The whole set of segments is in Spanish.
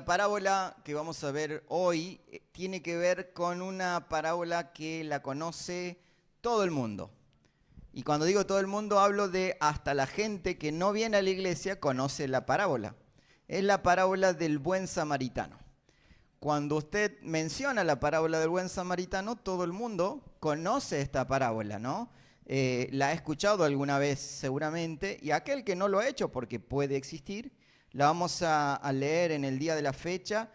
La parábola que vamos a ver hoy tiene que ver con una parábola que la conoce todo el mundo. Y cuando digo todo el mundo, hablo de hasta la gente que no viene a la iglesia conoce la parábola. Es la parábola del buen samaritano. Cuando usted menciona la parábola del buen samaritano, todo el mundo conoce esta parábola, ¿no? La ha escuchado alguna vez seguramente, y aquel que no lo ha hecho, porque puede existir, la vamos a leer en el día de la fecha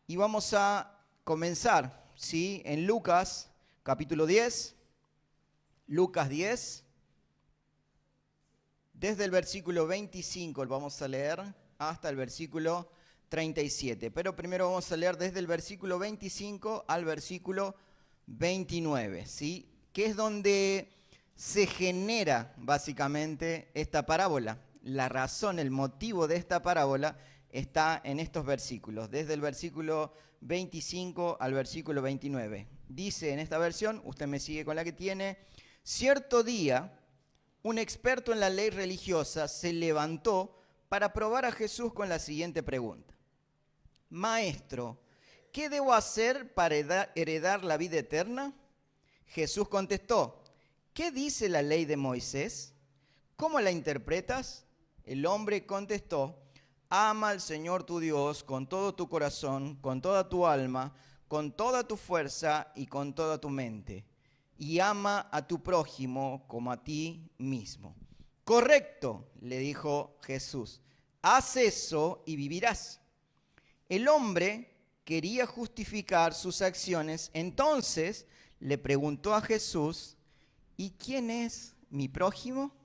y vamos a comenzar, ¿sí? En Lucas capítulo 10, Lucas 10, desde el versículo 25 lo vamos a leer hasta el versículo 37. Pero primero vamos a leer desde el versículo 25 al versículo 29, ¿sí? Que es donde se genera básicamente esta parábola. La razón, el motivo de esta parábola está en estos versículos, desde el versículo 25 al versículo 29. Dice en esta versión, usted me sigue con la que tiene: cierto día, un experto en la ley religiosa se levantó para probar a Jesús con la siguiente pregunta: Maestro, ¿qué debo hacer para heredar la vida eterna? Jesús contestó: ¿qué dice la ley de Moisés? ¿Cómo la interpretas? El hombre contestó: ama al Señor tu Dios con todo tu corazón, con toda tu alma, con toda tu fuerza y con toda tu mente. Y ama a tu prójimo como a ti mismo. Correcto, le dijo Jesús. Haz eso y vivirás. El hombre quería justificar sus acciones, entonces le preguntó a Jesús: ¿y quién es mi prójimo?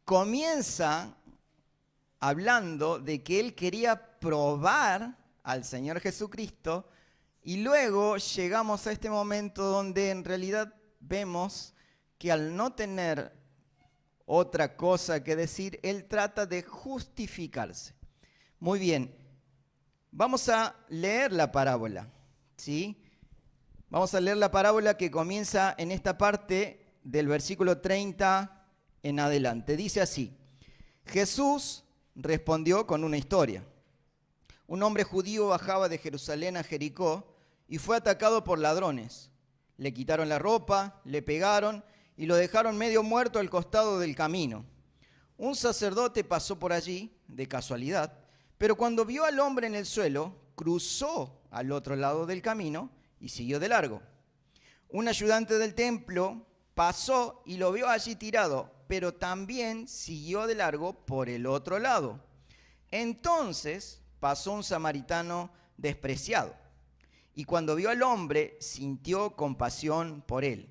Comienza hablando de que él quería probar al Señor Jesucristo, y luego llegamos a este momento donde en realidad vemos que al no tener otra cosa que decir, él trata de justificarse. Muy bien, vamos a leer la parábola, ¿sí? Vamos a leer la parábola que comienza en esta parte del versículo 30 en adelante. Dice así: Jesús respondió con una historia. Un hombre judío bajaba de Jerusalén a Jericó y fue atacado por ladrones. Le quitaron la ropa, le pegaron y lo dejaron medio muerto al costado del camino. Un sacerdote pasó por allí de casualidad, pero cuando vio al hombre en el suelo, cruzó al otro lado del camino y siguió de largo. Un ayudante del templo pasó y lo vio allí tirado, pero también siguió de largo por el otro lado. Entonces pasó un samaritano despreciado, y cuando vio al hombre, sintió compasión por él.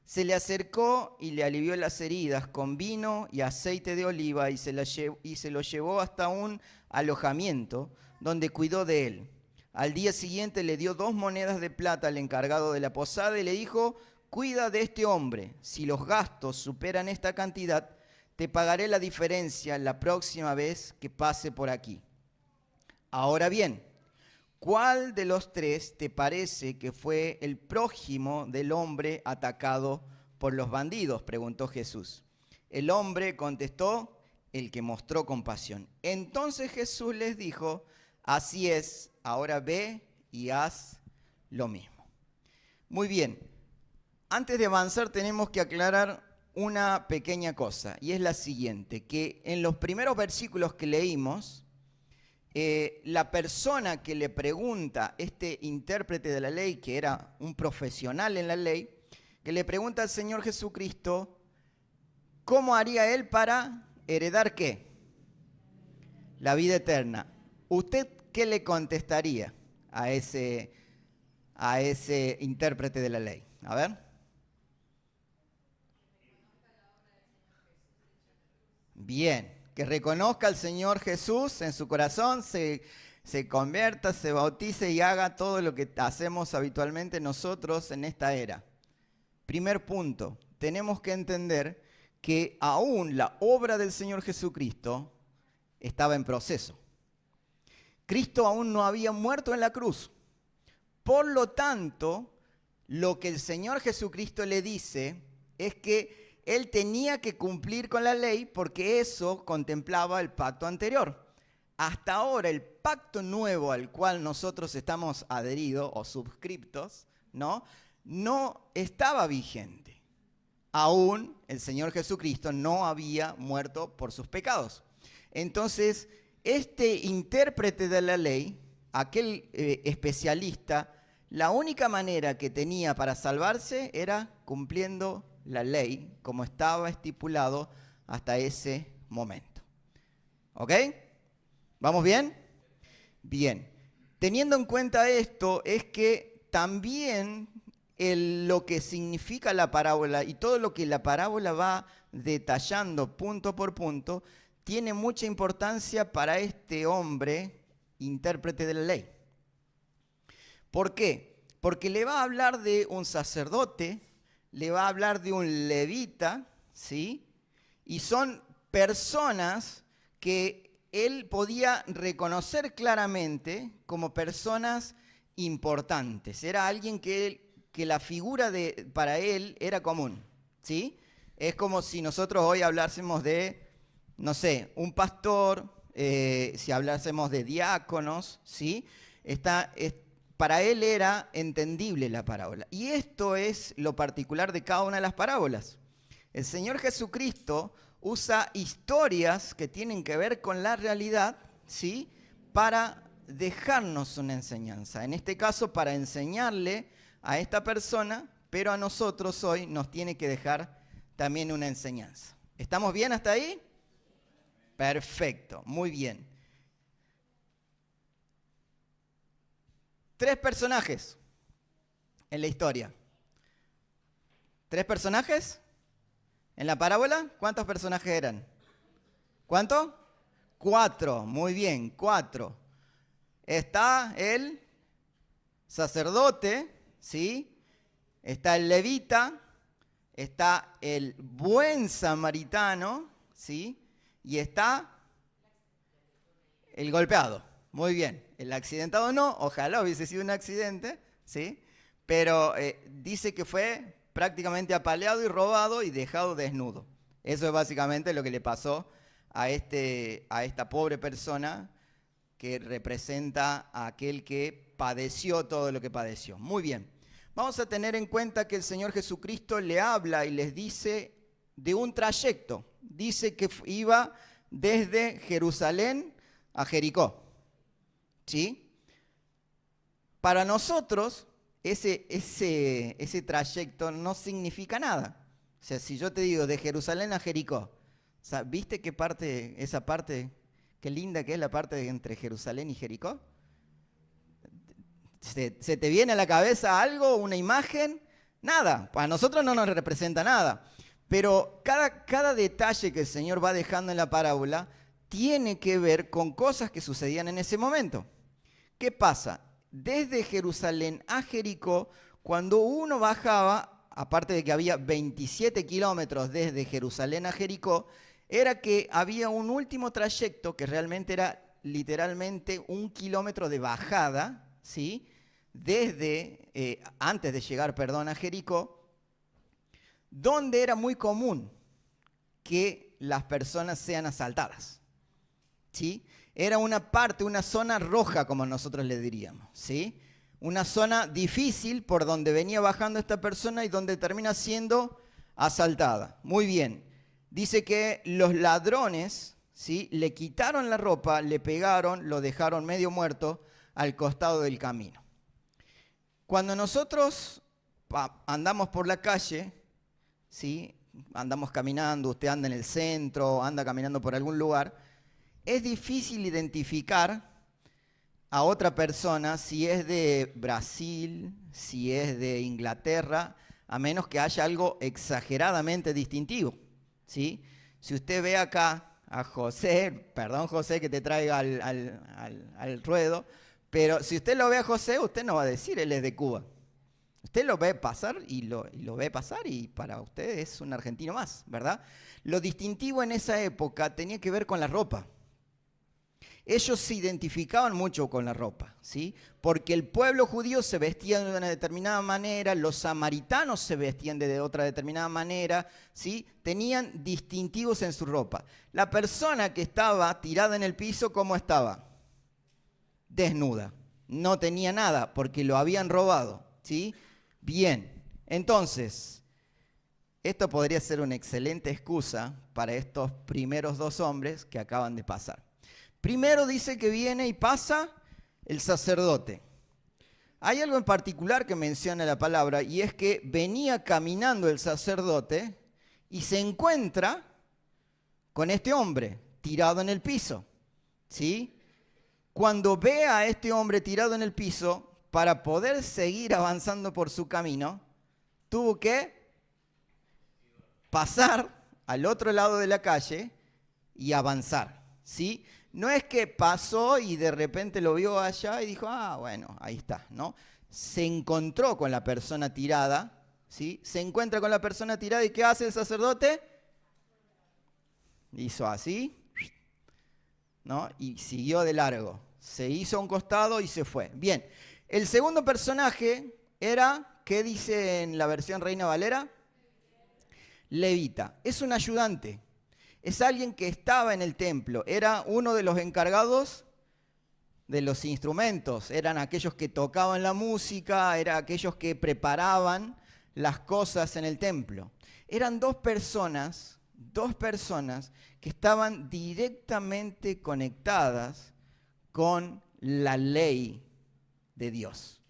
Se le acercó y le alivió las heridas con vino y aceite de oliva y se lo llevó hasta un alojamiento donde cuidó de él. Al día siguiente le dio 2 monedas de plata al encargado de la posada y le dijo: cuida de este hombre. Si los gastos superan esta cantidad, te pagaré la diferencia la próxima vez que pase por aquí. Ahora bien, ¿cuál de los 3 te parece que fue el prójimo del hombre atacado por los bandidos?, preguntó Jesús. El hombre contestó: el que mostró compasión. Entonces Jesús les dijo: así es, ahora ve y haz lo mismo. Muy bien, antes de avanzar tenemos que aclarar una pequeña cosa, y es la siguiente: que en los primeros versículos que leímos, la persona que le pregunta, este intérprete de la ley, que era un profesional en la ley, que le pregunta al Señor Jesucristo cómo haría él para heredar ¿qué? La vida eterna. ¿Usted qué le contestaría a ese intérprete de la ley? A ver. Bien, que reconozca al Señor Jesús en su corazón, se convierta, se bautice y haga todo lo que hacemos habitualmente nosotros en esta era. Primer punto, tenemos que entender que aún la obra del Señor Jesucristo estaba en proceso. Cristo aún no había muerto en la cruz. Por lo tanto, lo que el Señor Jesucristo le dice es que él tenía que cumplir con la ley porque eso contemplaba el pacto anterior. Hasta ahora el pacto nuevo al cual nosotros estamos adheridos o suscriptos, ¿no? No estaba vigente. Aún el Señor Jesucristo no había muerto por sus pecados. Entonces, este intérprete de la ley, aquel especialista, la única manera que tenía para salvarse era cumpliendo la ley como estaba estipulado hasta ese momento. ¿Ok? ¿Vamos bien? Bien. Teniendo en cuenta esto, es que también lo que significa la parábola y todo lo que la parábola va detallando punto por punto, tiene mucha importancia para este hombre, intérprete de la ley. ¿Por qué? Porque le va a hablar de un sacerdote, le va a hablar de un levita, ¿sí? Y son personas que él podía reconocer claramente como personas importantes. Era alguien que la figura para él era común, ¿sí? Es como si nosotros hoy hablásemos de, no sé, un pastor, si hablásemos de diáconos, ¿sí? Para él era entendible la parábola. Y esto es lo particular de cada una de las parábolas. El Señor Jesucristo usa historias que tienen que ver con la realidad, ¿sí? Para dejarnos una enseñanza. En este caso, para enseñarle a esta persona, pero a nosotros hoy nos tiene que dejar también una enseñanza. ¿Estamos bien hasta ahí? Perfecto, muy bien. 3 personajes en la historia. 3 personajes en la parábola. ¿Cuántos personajes eran? ¿Cuánto? 4, muy bien, 4. Está el sacerdote, ¿sí? Está el levita, está el buen samaritano, ¿sí? Y está el golpeado. Muy bien. El accidentado no, ojalá hubiese sido un accidente, ¿sí? Pero dice que fue prácticamente apaleado y robado y dejado desnudo. Eso es básicamente lo que le pasó a esta pobre persona que representa a aquel que padeció todo lo que padeció. Muy bien. Vamos a tener en cuenta que el Señor Jesucristo le habla y les dice de un trayecto. Dice que iba desde Jerusalén a Jericó. ¿Sí? Para nosotros, ese trayecto no significa nada. O sea, si yo te digo de Jerusalén a Jericó, o sea, ¿viste esa parte, qué linda que es la parte entre Jerusalén y Jericó? ¿Se te viene a la cabeza algo, una imagen? Nada, para nosotros no nos representa nada. Pero cada detalle que el Señor va dejando en la parábola tiene que ver con cosas que sucedían en ese momento. ¿Qué pasa? Desde Jerusalén a Jericó, cuando uno bajaba, aparte de que había 27 kilómetros desde Jerusalén a Jericó, era que había un último trayecto que realmente era literalmente 1 kilómetro de bajada, ¿sí? Antes de llegar, a Jericó, donde era muy común que las personas sean asaltadas, ¿sí? Era una zona roja, como nosotros le diríamos, ¿sí? Una zona difícil por donde venía bajando esta persona y donde termina siendo asaltada. Muy bien. Dice que los ladrones, ¿sí? Le quitaron la ropa, le pegaron, lo dejaron medio muerto al costado del camino. Cuando nosotros andamos por la calle, ¿sí? Andamos caminando, usted anda en el centro, anda caminando por algún lugar, es difícil identificar a otra persona si es de Brasil, si es de Inglaterra, a menos que haya algo exageradamente distintivo, ¿sí? Si usted ve acá a José, perdón José que te traiga al ruedo, pero si usted lo ve a José, usted no va a decir él es de Cuba. Usted lo ve pasar y lo ve pasar y para usted es un argentino más, ¿verdad? Lo distintivo en esa época tenía que ver con la ropa. Ellos se identificaban mucho con la ropa, ¿sí? Porque el pueblo judío se vestía de una determinada manera, los samaritanos se vestían de otra determinada manera, ¿sí? Tenían distintivos en su ropa. La persona que estaba tirada en el piso, ¿cómo estaba? Desnuda. No tenía nada porque lo habían robado, ¿sí? Bien, entonces, esto podría ser una excelente excusa para estos primeros dos hombres que acaban de pasar. Primero dice que viene y pasa el sacerdote. Hay algo en particular que menciona la palabra y es que venía caminando el sacerdote y se encuentra con este hombre tirado en el piso, ¿sí? Cuando ve a este hombre tirado en el piso, para poder seguir avanzando por su camino, tuvo que pasar al otro lado de la calle y avanzar, ¿sí? No es que pasó y de repente lo vio allá y dijo, ah, bueno, ahí está, ¿no? Se encontró con la persona tirada, ¿sí? Se encuentra con la persona tirada y ¿qué hace el sacerdote? Hizo así, ¿no? Y siguió de largo. Se hizo a un costado y se fue. Bien, el segundo personaje era, ¿qué dice en la versión Reina Valera? Levita. Es un ayudante. Es alguien que estaba en el templo, era uno de los encargados de los instrumentos, eran aquellos que tocaban la música, eran aquellos que preparaban las cosas en el templo. Eran dos personas que estaban directamente conectadas con la ley de Dios.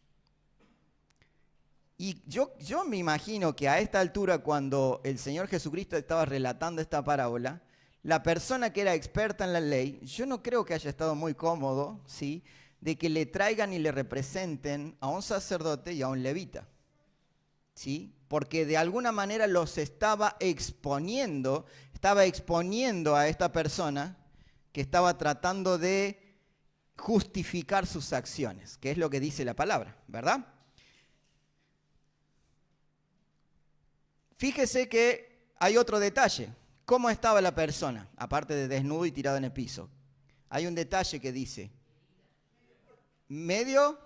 Y yo me imagino que a esta altura, cuando el Señor Jesucristo estaba relatando esta parábola, la persona que era experta en la ley, yo no creo que haya estado muy cómodo, ¿sí?, de que le traigan y le representen a un sacerdote y a un levita, ¿sí? Porque de alguna manera los estaba exponiendo a esta persona que estaba tratando de justificar sus acciones, que es lo que dice la palabra, ¿verdad? Fíjese que hay otro detalle. ¿Cómo estaba la persona? Aparte de desnudo y tirado en el piso. Hay un detalle que dice, medio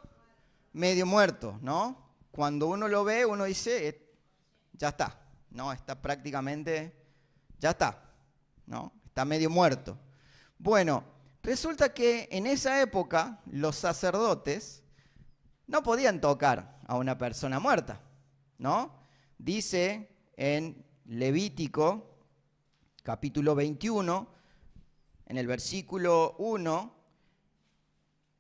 muerto, ¿no? Cuando uno lo ve, uno dice, ya está, ¿no? Está prácticamente, ya está, ¿no? Está medio muerto. Bueno, resulta que en esa época los sacerdotes no podían tocar a una persona muerta, ¿no? Dice en Levítico, capítulo 21, en el versículo 1,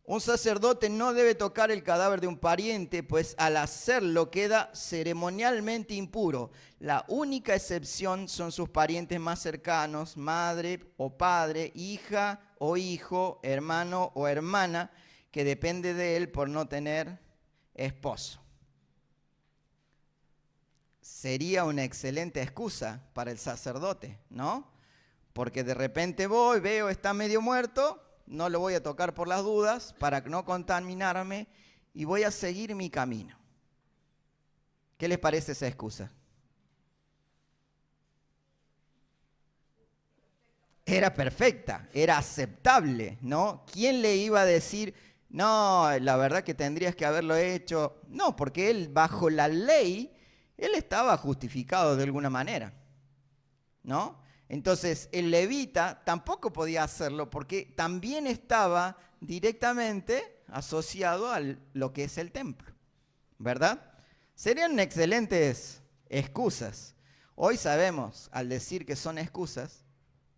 un sacerdote no debe tocar el cadáver de un pariente, pues al hacerlo queda ceremonialmente impuro. La única excepción son sus parientes más cercanos, madre o padre, hija o hijo, hermano o hermana, que depende de él por no tener esposo. Sería una excelente excusa para el sacerdote, ¿no? Porque de repente voy, veo, está medio muerto, no lo voy a tocar por las dudas para no contaminarme y voy a seguir mi camino. ¿Qué les parece esa excusa? Era perfecta, era aceptable, ¿no? ¿Quién le iba a decir, no, la verdad que tendrías que haberlo hecho? No, porque él bajo la ley, él estaba justificado de alguna manera, ¿no? Entonces, el levita tampoco podía hacerlo porque también estaba directamente asociado a lo que es el templo, ¿verdad? Serían excelentes excusas. Hoy sabemos, al decir que son excusas,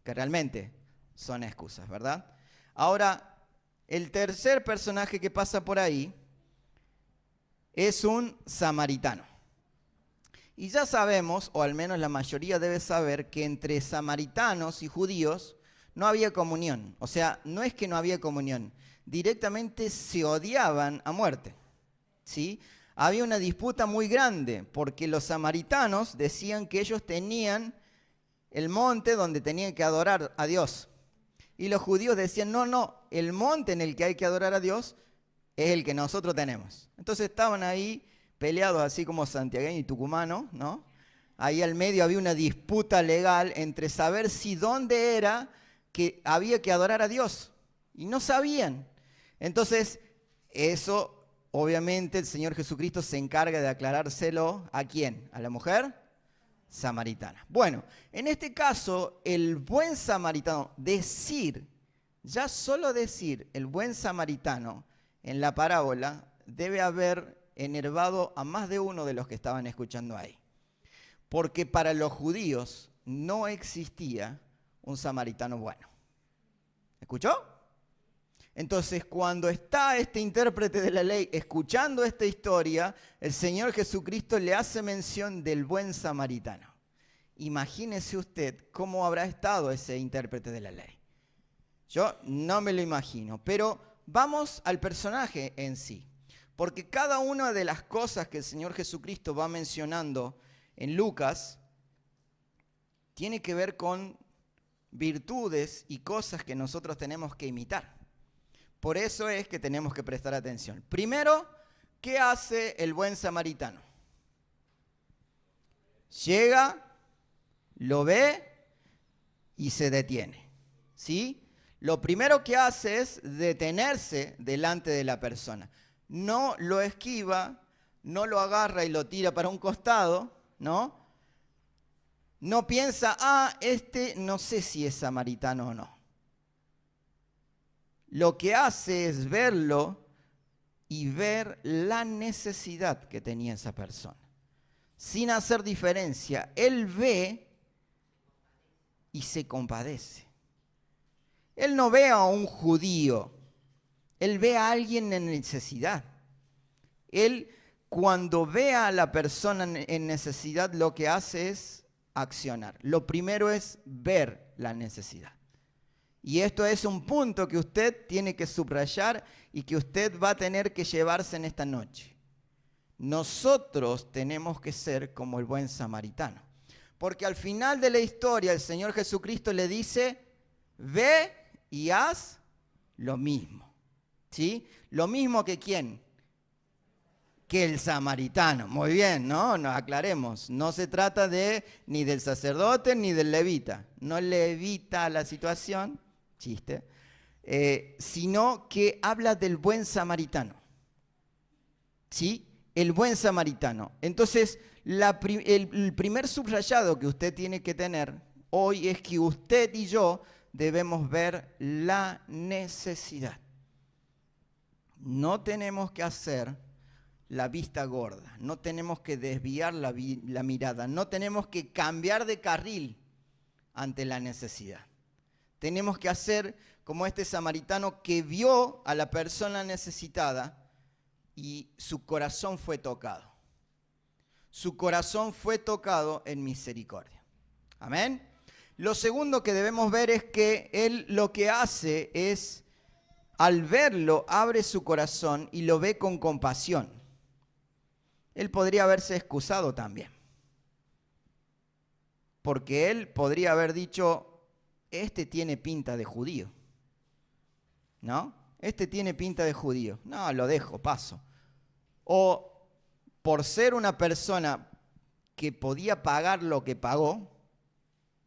que realmente son excusas, ¿verdad? Ahora, el tercer personaje que pasa por ahí es un samaritano. Y ya sabemos, o al menos la mayoría debe saber, que entre samaritanos y judíos no había comunión. O sea, no es que no había comunión, directamente se odiaban a muerte, ¿sí? Había una disputa muy grande, porque los samaritanos decían que ellos tenían el monte donde tenían que adorar a Dios. Y los judíos decían, no, el monte en el que hay que adorar a Dios es el que nosotros tenemos. Entonces estaban ahí peleados así como santiagueño y tucumano, ¿no? Ahí al medio había una disputa legal entre saber si dónde era que había que adorar a Dios, Y no sabían. Entonces, eso, obviamente, el Señor Jesucristo se encarga de aclarárselo ¿a quién? ¿A la mujer? Samaritana. Bueno, en este caso, el buen samaritano, ya solo decir el buen samaritano en la parábola, debe haber enervado a más de uno de los que estaban escuchando ahí. Porque para los judíos no existía un samaritano bueno. ¿Escuchó? Entonces, cuando está este intérprete de la ley escuchando esta historia, el Señor Jesucristo le hace mención del buen samaritano. Imagínese usted cómo habrá estado ese intérprete de la ley. Yo no me lo imagino, pero vamos al personaje en sí. Porque cada una de las cosas que el Señor Jesucristo va mencionando en Lucas tiene que ver con virtudes y cosas que nosotros tenemos que imitar. Por eso es que tenemos que prestar atención. Primero, ¿qué hace el buen samaritano? Llega, lo ve y se detiene. ¿Sí? Lo primero que hace es detenerse delante de la persona. No lo esquiva, no lo agarra y lo tira para un costado, ¿no? No piensa, no sé si es samaritano o no. Lo que hace es verlo y ver la necesidad que tenía esa persona. Sin hacer diferencia, él ve y se compadece. Él no ve a un judío, él ve a alguien en necesidad. Él, cuando ve a la persona en necesidad, lo que hace es accionar. Lo primero es ver la necesidad. Y esto es un punto que usted tiene que subrayar y que usted va a tener que llevarse en esta noche. Nosotros tenemos que ser como el buen samaritano. Porque al final de la historia el Señor Jesucristo le dice, ve y haz lo mismo. ¿Sí? Lo mismo que ¿quién? Que el samaritano. Muy bien, ¿no? Nos aclaremos. No se trata ni del sacerdote ni del levita. No levita la situación, chiste, sino que habla del buen samaritano. ¿Sí? El buen samaritano. Entonces, el primer subrayado que usted tiene que tener hoy es que usted y yo debemos ver la necesidad. No tenemos que hacer la vista gorda, no tenemos que desviar la mirada, no tenemos que cambiar de carril ante la necesidad. Tenemos que hacer como este samaritano que vio a la persona necesitada y su corazón fue tocado. Su corazón fue tocado en misericordia. Amén. Lo segundo que debemos ver es que él lo que hace es, al verlo, abre su corazón y lo ve con compasión. Él podría haberse excusado también. Porque él podría haber dicho, este tiene pinta de judío. ¿No? Este tiene pinta de judío. No, lo dejo, paso. O por ser una persona que podía pagar lo que pagó,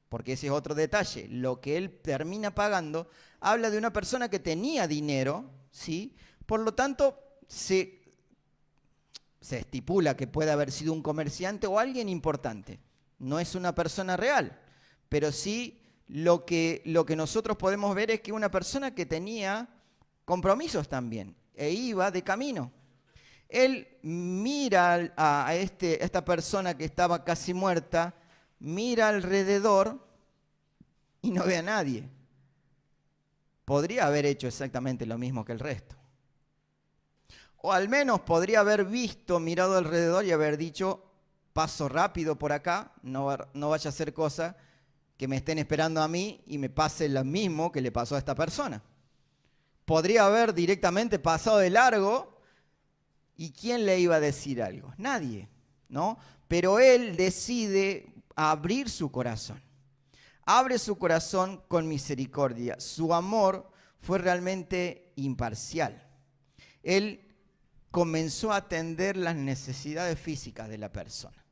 porque ese es otro detalle, lo que él termina pagando, habla de una persona que tenía dinero, ¿sí? Por lo tanto, se estipula que puede haber sido un comerciante o alguien importante. No es una persona real, pero sí lo que nosotros podemos ver es que una persona que tenía compromisos también e iba de camino. Él mira a esta persona que estaba casi muerta, mira alrededor y no ve a nadie. Podría haber hecho exactamente lo mismo que el resto. O al menos podría haber mirado alrededor y haber dicho, paso rápido por acá, no vaya a hacer cosa que me estén esperando a mí y me pase lo mismo que le pasó a esta persona. Podría haber directamente pasado de largo y ¿quién le iba a decir algo? Nadie, ¿no? Pero él decide abrir su corazón. Abre su corazón con misericordia. Su amor fue realmente imparcial. Él comenzó a atender las necesidades físicas de la persona.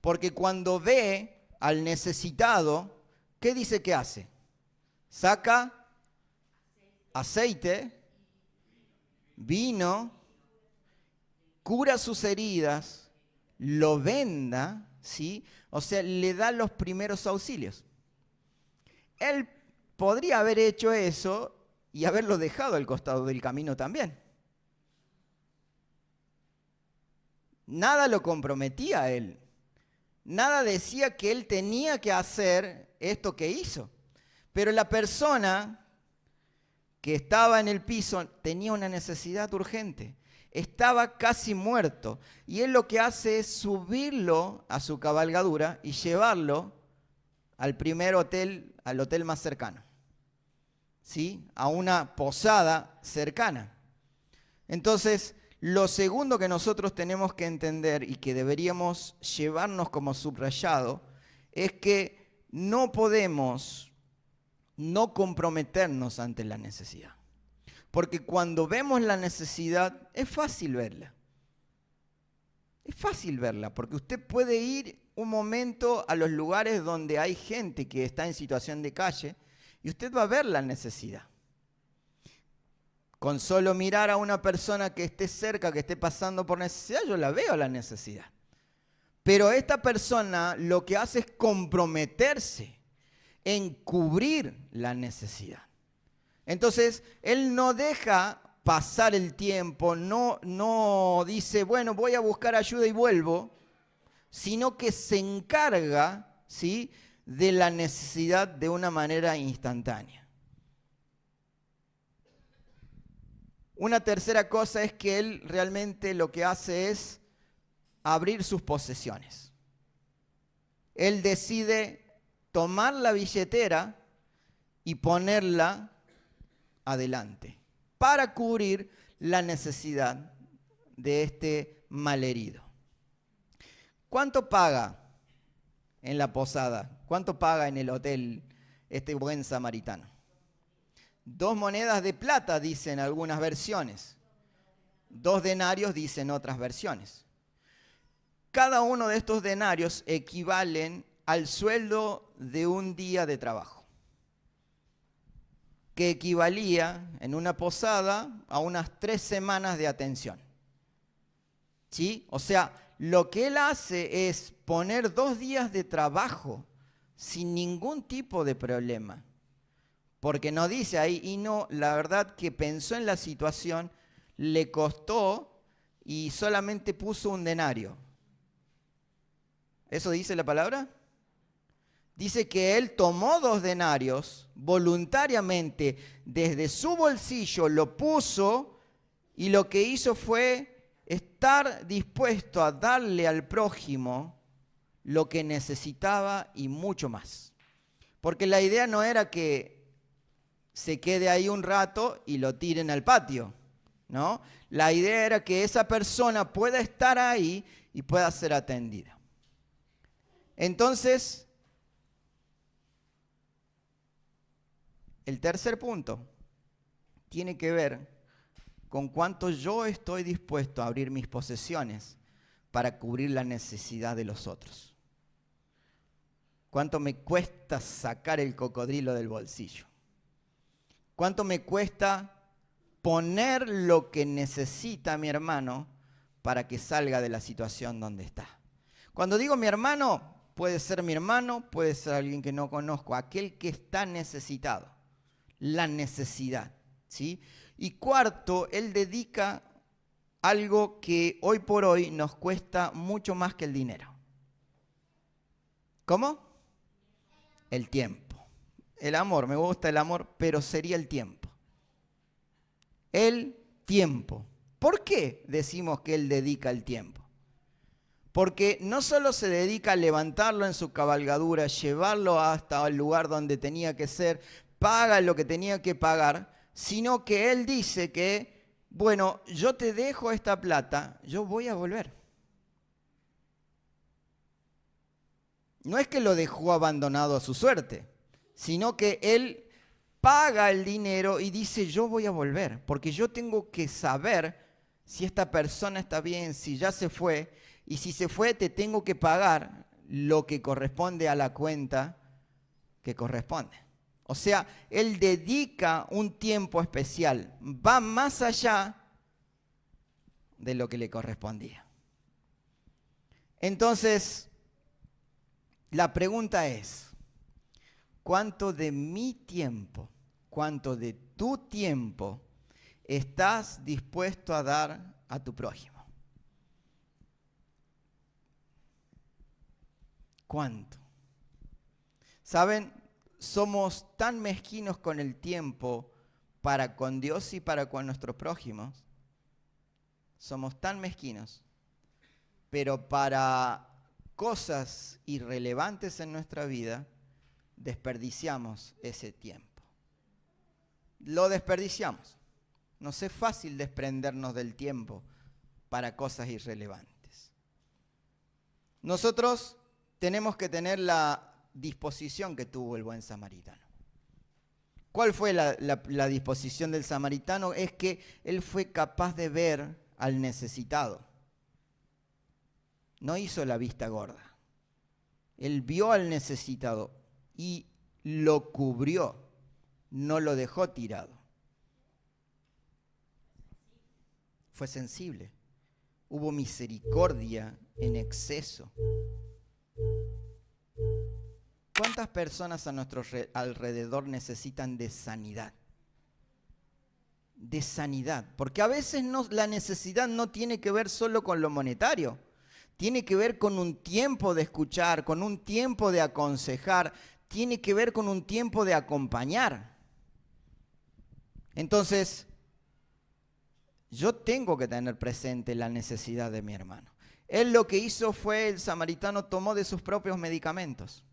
Porque cuando ve al necesitado, ¿qué dice que hace? Saca aceite, vino, cura sus heridas, lo venda, ¿sí? O sea, le da los primeros auxilios. Él podría haber hecho eso y haberlo dejado al costado del camino también. Nada lo comprometía a él. Nada decía que él tenía que hacer esto que hizo. Pero la persona que estaba en el piso tenía una necesidad urgente. Estaba casi muerto. Y él lo que hace es subirlo a su cabalgadura y llevarlo al primer hotel, al hotel más cercano. ¿Sí? A una posada cercana. Entonces, lo segundo que nosotros tenemos que entender y que deberíamos llevarnos como subrayado es que no podemos no comprometernos ante la necesidad. Porque cuando vemos la necesidad es fácil verla. Es fácil verla porque usted puede ir un momento a los lugares donde hay gente que está en situación de calle y usted va a ver la necesidad. Con solo mirar a una persona que esté cerca, que esté pasando por necesidad, yo la veo la necesidad. Pero esta persona lo que hace es comprometerse en cubrir la necesidad. Entonces, él no deja pasar el tiempo, no dice, bueno, voy a buscar ayuda y vuelvo, sino que se encarga, ¿sí?, de la necesidad de una manera instantánea. Una tercera cosa es que él realmente lo que hace es abrir sus posesiones. Él decide tomar la billetera y ponerla adelante para cubrir la necesidad de este malherido. ¿Cuánto paga en la posada? ¿Cuánto paga en el hotel este buen samaritano? 2 monedas de plata, dicen algunas versiones. 2 denarios, dicen otras versiones. Cada uno de estos denarios equivalen al sueldo de un día de trabajo, que equivalía en una posada a unas 3 semanas de atención. ¿Sí? O sea, lo que él hace es poner 2 días de trabajo sin ningún tipo de problema. Porque no dice ahí, y no, la verdad que pensó en la situación, le costó y solamente puso un denario. ¿Eso dice la palabra? Dice que él tomó 2 denarios voluntariamente desde su bolsillo, lo puso y lo que hizo fue estar dispuesto a darle al prójimo lo que necesitaba y mucho más. Porque la idea no era que se quede ahí un rato y lo tiren al patio, ¿no? La idea era que esa persona pueda estar ahí y pueda ser atendida. Entonces, el tercer punto tiene que ver con cuánto yo estoy dispuesto a abrir mis posesiones para cubrir la necesidad de los otros. ¿Cuánto me cuesta sacar el cocodrilo del bolsillo? ¿Cuánto me cuesta poner lo que necesita mi hermano para que salga de la situación donde está? Cuando digo mi hermano, puede ser mi hermano, puede ser alguien que no conozco, aquel que está necesitado, la necesidad, ¿sí? Y cuarto, él dedica algo que hoy por hoy nos cuesta mucho más que el dinero. ¿Cómo? El tiempo. El amor, me gusta el amor, pero sería el tiempo. El tiempo. ¿Por qué decimos que él dedica el tiempo? Porque no solo se dedica a levantarlo en su cabalgadura, llevarlo hasta el lugar donde tenía que ser, paga lo que tenía que pagar, sino que él dice que, bueno, yo te dejo esta plata, yo voy a volver. No es que lo dejó abandonado a su suerte, sino que él paga el dinero y dice, yo voy a volver, porque yo tengo que saber si esta persona está bien, si ya se fue, y si se fue te tengo que pagar lo que corresponde a la cuenta que corresponde. O sea, Él dedica un tiempo especial, va más allá de lo que le correspondía. Entonces, la pregunta es, ¿cuánto de mi tiempo, cuánto de tu tiempo estás dispuesto a dar a tu prójimo? ¿Cuánto? ¿Saben? Somos tan mezquinos con el tiempo para con Dios y para con nuestros prójimos. Somos tan mezquinos. Pero para cosas irrelevantes en nuestra vida, desperdiciamos ese tiempo. Lo desperdiciamos. Nos es fácil desprendernos del tiempo para cosas irrelevantes. Nosotros tenemos que tener la disposición que tuvo el buen samaritano. ¿Cuál fue la disposición del samaritano? Es que él fue capaz de ver al necesitado. No hizo la vista gorda. Él vio al necesitado y lo cubrió, no lo dejó tirado. Fue sensible. Hubo misericordia en exceso. ¿Cuántas personas a nuestro alrededor necesitan de sanidad? De sanidad. Porque a veces la necesidad no tiene que ver solo con lo monetario. Tiene que ver con un tiempo de escuchar, con un tiempo de aconsejar. Tiene que ver con un tiempo de acompañar. Entonces, yo tengo que tener presente la necesidad de mi hermano. Él lo que hizo fue, el samaritano tomó de sus propios medicamentos.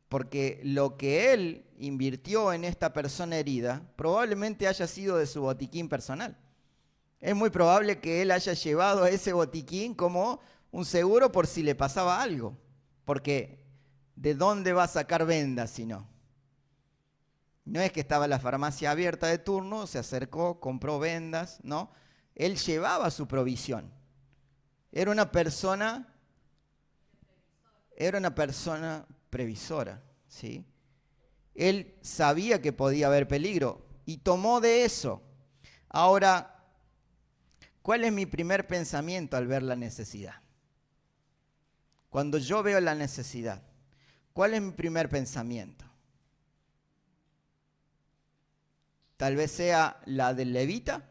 Porque lo que él invirtió en esta persona herida probablemente haya sido de su botiquín personal. Es muy probable que él haya llevado ese botiquín como un seguro por si le pasaba algo. Porque ¿de dónde va a sacar vendas si no? No es que estaba la farmacia abierta de turno, se acercó, compró vendas, no. Él llevaba su provisión. Era una persona previsora, ¿sí? Él sabía que podía haber peligro y tomó de eso. Ahora, ¿cuál es mi primer pensamiento al ver la necesidad? Cuando yo veo la necesidad, ¿cuál es mi primer pensamiento? Tal vez sea la del levita,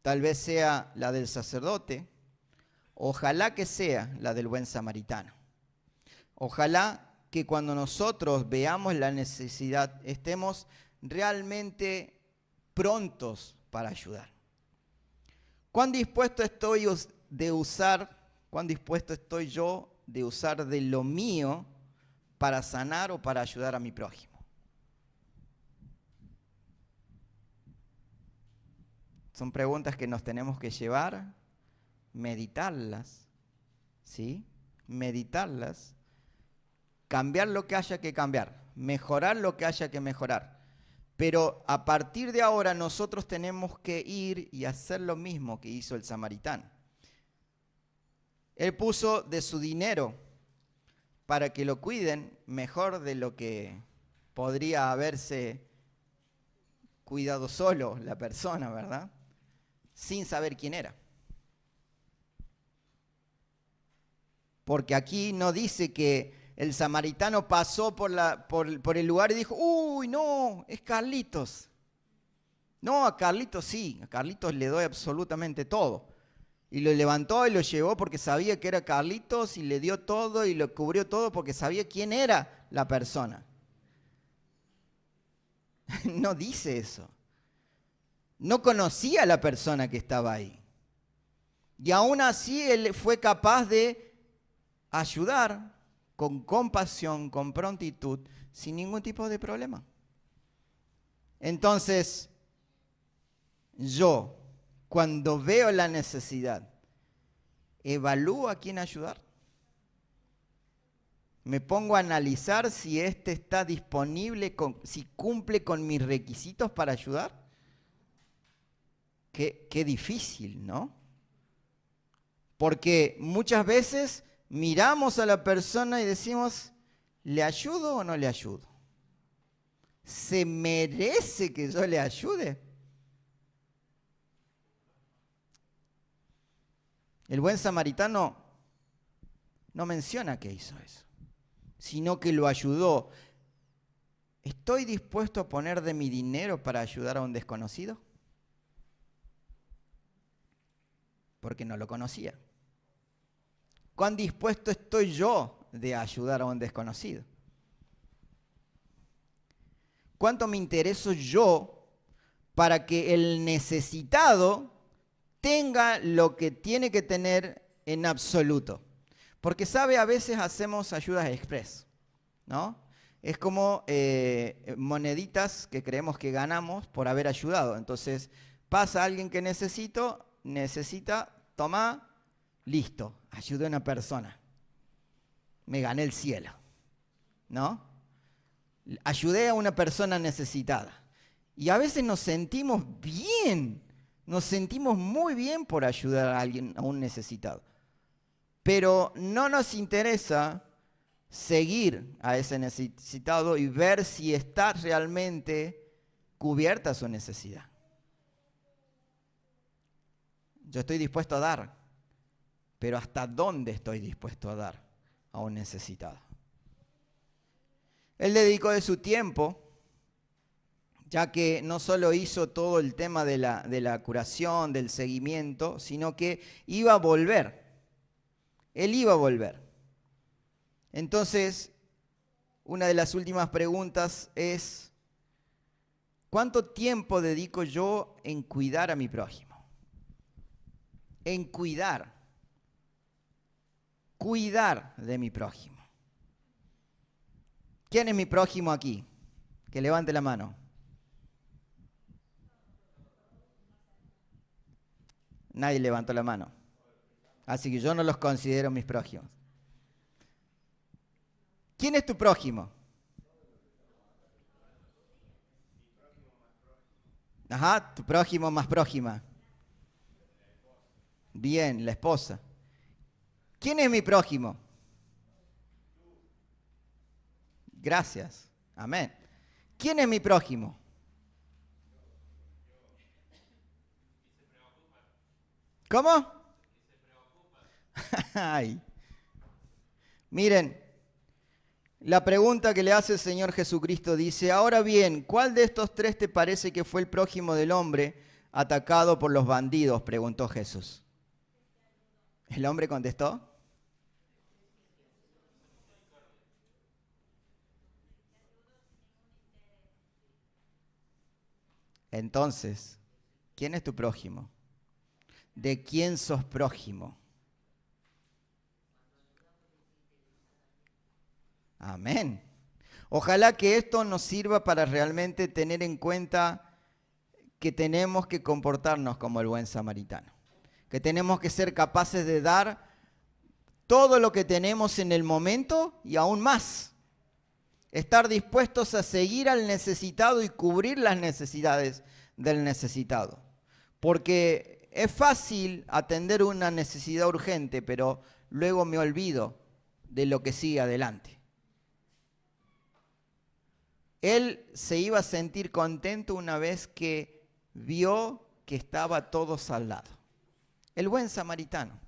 tal vez sea la del sacerdote, ojalá que sea la del buen samaritano. Ojalá que cuando nosotros veamos la necesidad estemos realmente prontos para ayudar. ¿Cuán dispuesto estoy yo de usar de lo mío para sanar o para ayudar a mi prójimo? Son preguntas que nos tenemos que llevar, meditarlas, ¿sí? Meditarlas, cambiar lo que haya que cambiar, mejorar lo que haya que mejorar. Pero a partir de ahora nosotros tenemos que ir y hacer lo mismo que hizo el samaritano. Él puso de su dinero para que lo cuiden mejor de lo que podría haberse cuidado solo la persona, ¿verdad? Sin saber quién era. Porque aquí no dice que el samaritano pasó por el lugar y dijo, uy, no, es Carlitos. No, a Carlitos sí, a Carlitos le doy absolutamente todo. Y lo levantó y lo llevó porque sabía que era Carlitos y le dio todo y lo cubrió todo porque sabía quién era la persona. No dice eso. No conocía a la persona que estaba ahí. Y aún así él fue capaz de ayudar con compasión, con prontitud, sin ningún tipo de problema. Entonces, yo, cuando veo la necesidad, evalúo a quién ayudar. Me pongo a analizar si éste está disponible, si cumple con mis requisitos para ayudar. Qué difícil, ¿no? Porque muchas veces miramos a la persona y decimos, ¿Le ayudo o no le ayudo? ¿Se merece que yo le ayude? El buen samaritano no menciona que hizo eso, sino que lo ayudó. ¿Estoy dispuesto a poner de mi dinero para ayudar a un desconocido? Porque no lo conocía. ¿Cuán dispuesto estoy yo de ayudar a un desconocido? ¿Cuánto me intereso yo para que el necesitado tenga lo que tiene que tener en absoluto? Porque, ¿sabe? A veces hacemos ayudas express, ¿no? Es como moneditas que creemos que ganamos por haber ayudado. Entonces, pasa alguien que necesita, toma, listo, ayudé a una persona. Me gané el cielo, ¿no? Ayudé a una persona necesitada. Y a veces nos sentimos bien, nos sentimos muy bien por ayudar a alguien, a un necesitado. Pero no nos interesa seguir a ese necesitado y ver si está realmente cubierta su necesidad. Yo estoy dispuesto a dar, pero ¿hasta dónde estoy dispuesto a dar a un necesitado? Él dedicó de su tiempo, ya que no solo hizo todo el tema de la curación, del seguimiento, sino que iba a volver. Él iba a volver. Entonces, una de las últimas preguntas es, ¿cuánto tiempo dedico yo en cuidar a mi prójimo? En cuidar de mi prójimo. ¿Quién es mi prójimo aquí? Que levante la mano. Nadie levantó la mano. Así que yo no los considero mis prójimos. ¿Quién es tu prójimo? Ajá, tu prójimo más prójima. Bien, la esposa. ¿Quién es mi prójimo? Gracias. Amén. ¿Quién es mi prójimo? ¿Cómo? Ay. Miren, la pregunta que le hace el Señor Jesucristo dice, ahora bien, ¿cuál de estos tres te parece que fue el prójimo del hombre atacado por los bandidos? Preguntó Jesús. El hombre contestó, entonces, ¿quién es tu prójimo? ¿De quién sos prójimo? Amén. Ojalá que esto nos sirva para realmente tener en cuenta que tenemos que comportarnos como el buen samaritano, que tenemos que ser capaces de dar todo lo que tenemos en el momento y aún más. Estar dispuestos a seguir al necesitado y cubrir las necesidades del necesitado. Porque es fácil atender una necesidad urgente, pero luego me olvido de lo que sigue adelante. Él se iba a sentir contento una vez que vio que estaba todo saldado. El buen samaritano.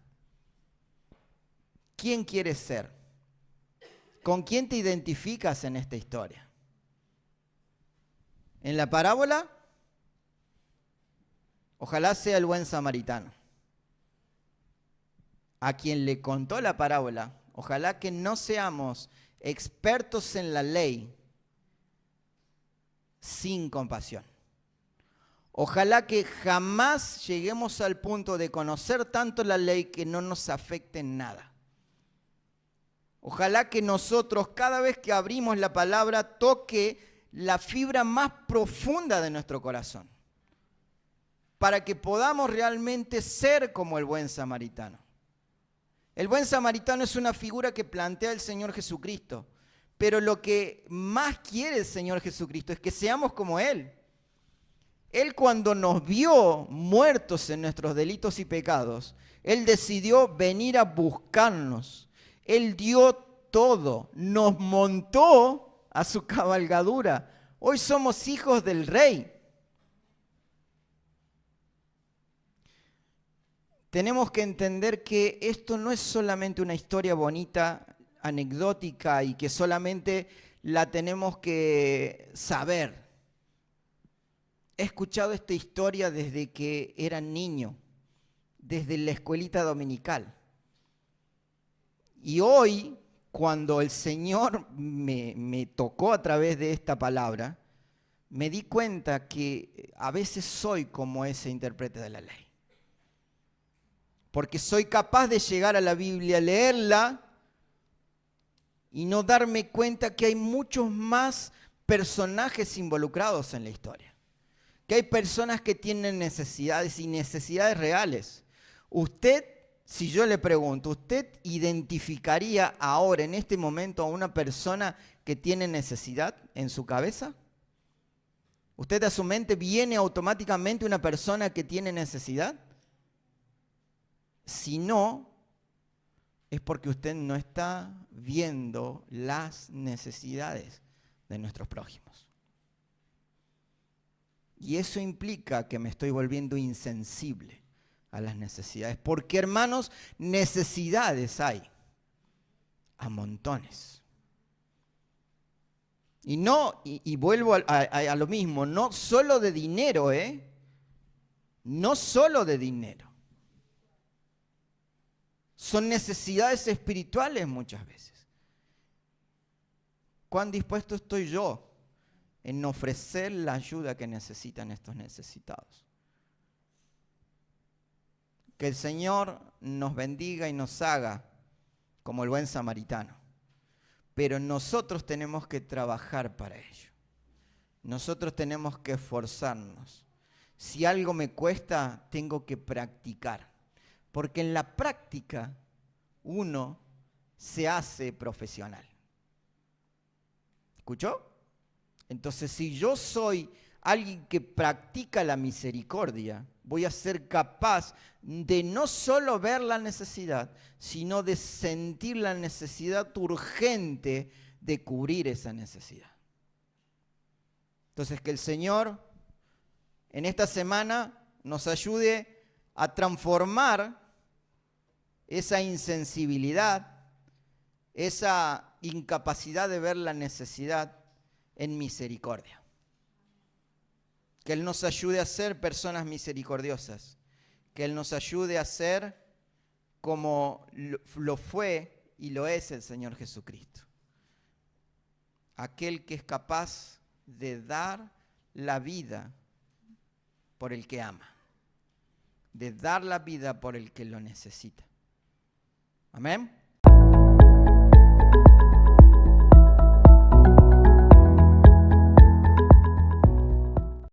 ¿Quién quieres ser? ¿Con quién te identificas en esta historia? En la parábola, ojalá sea el buen samaritano. A quien le contó la parábola, ojalá que no seamos expertos en la ley sin compasión. Ojalá que jamás lleguemos al punto de conocer tanto la ley que no nos afecte en nada. Ojalá que nosotros, cada vez que abrimos la palabra, toque la fibra más profunda de nuestro corazón, para que podamos realmente ser como el buen samaritano. El buen samaritano es una figura que plantea el Señor Jesucristo, pero lo que más quiere el Señor Jesucristo es que seamos como Él. Él, cuando nos vio muertos en nuestros delitos y pecados, Él decidió venir a buscarnos. Él dio todo, nos montó a su cabalgadura. Hoy somos hijos del Rey. Tenemos que entender que esto no es solamente una historia bonita, anecdótica y que solamente la tenemos que saber. He escuchado esta historia desde que era niño, desde la escuelita dominical. Y hoy, cuando el Señor me tocó a través de esta palabra, me di cuenta que a veces soy como ese intérprete de la ley. Porque soy capaz de llegar a la Biblia, leerla y no darme cuenta que hay muchos más personajes involucrados en la historia. Que hay personas que tienen necesidades y necesidades reales. Usted, si yo le pregunto, ¿usted identificaría ahora, en este momento, a una persona que tiene necesidad en su cabeza? ¿Usted a su mente viene automáticamente una persona que tiene necesidad? Si no, es porque usted no está viendo las necesidades de nuestros prójimos. Y eso implica que me estoy volviendo insensible a las necesidades. Porque, hermanos, necesidades hay a montones. Y vuelvo a lo mismo, no solo de dinero, no solo de dinero. Son necesidades espirituales muchas veces. ¿Cuán dispuesto estoy yo en ofrecer la ayuda que necesitan estos necesitados? Que el Señor nos bendiga y nos haga como el buen samaritano. Pero nosotros tenemos que trabajar para ello. Nosotros tenemos que esforzarnos. Si algo me cuesta, tengo que practicar. Porque en la práctica uno se hace profesional. ¿Escuchó? Entonces, si yo soy alguien que practica la misericordia, voy a ser capaz de no solo ver la necesidad, sino de sentir la necesidad urgente de cubrir esa necesidad. Entonces, que el Señor en esta semana nos ayude a transformar esa insensibilidad, esa incapacidad de ver la necesidad en misericordia. Que Él nos ayude a ser personas misericordiosas. Que Él nos ayude a ser como lo fue y lo es el Señor Jesucristo. Aquel que es capaz de dar la vida por el que ama. De dar la vida por el que lo necesita. Amén.